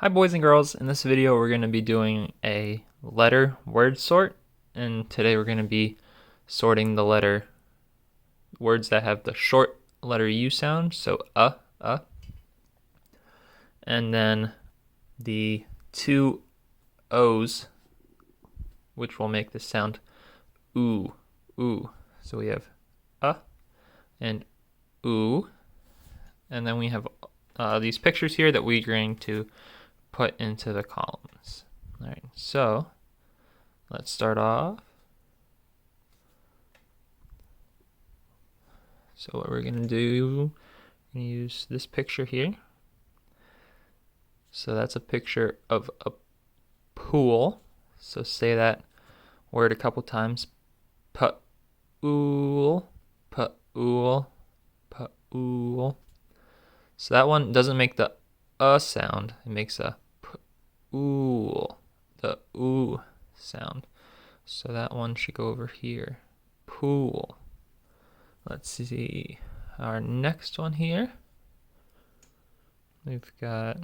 Hi boys and girls, in this video we're going to be doing a letter word sort, and today we're going to be sorting the words that have the short letter U sound, so and then the two O's, which will make the sound oo, oo. So we have and oo, and then we have these pictures here that we're going to put into the columns. All right, so let's start off. So what we're gonna do, we're gonna use this picture here. So that's a picture of a pool. So say that word a couple times. Pa-ool, pa-ool, pa-ool. So that one doesn't make the sound, it makes a p-ool, the oo sound. So that one should go over here, pool. Let's see, our next one here, we've got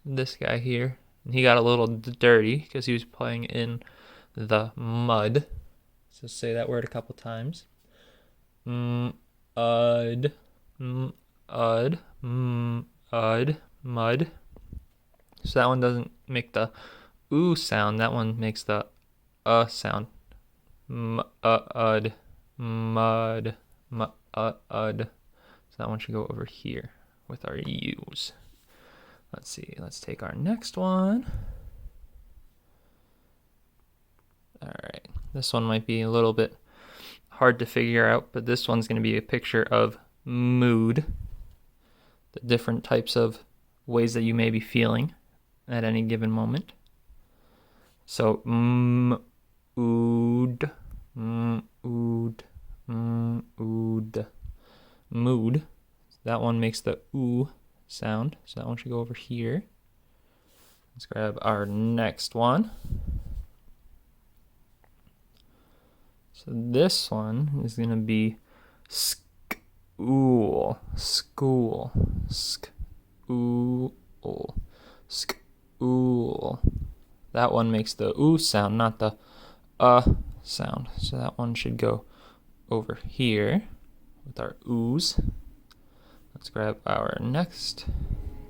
this guy here. He got a little dirty because he was playing in the mud. So say that word a couple times. Mud, mud. So that one doesn't make the oo sound. That one makes the sound. Mud, mud. So that one should go over here with our U's. Let's see. Let's take our next one. All right. This one might be a little bit hard to figure out, but this one's going to be a picture of mood, the different types of ways that you may be feeling at any given moment. So mood, mood. That one makes the oo sound, so that one should go over here. Let's grab our next one. So this one is going to be school, school, school, school. That one makes the oo sound, not the sound. So that one should go over here with our oos. Let's grab our next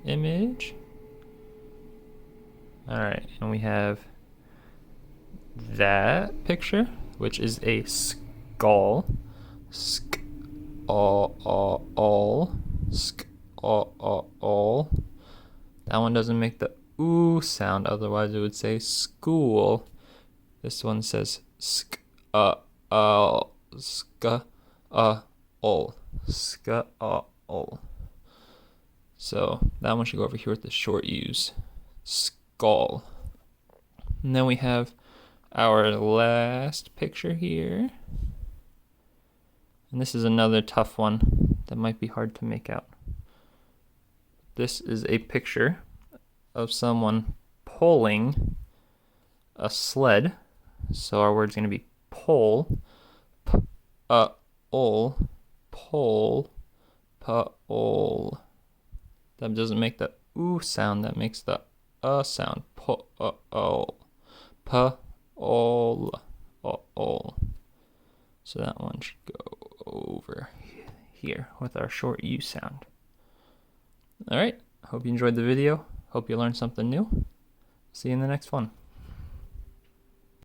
image. All right, and we have that picture, which is a skull. All. That one doesn't make the oo sound, otherwise it would say school. This one says all. So that one should go over here with the short U's. Skull. And then we have our last picture here. And this is another tough one that might be hard to make out. This is a picture of someone pulling a sled. So our word's going to be pull, pull, pull. That doesn't make the oo sound, that makes the sound. Pull. So that one should go over here with our short U sound. All right, hope you enjoyed the video. Hope you learned something new. See you in the next one.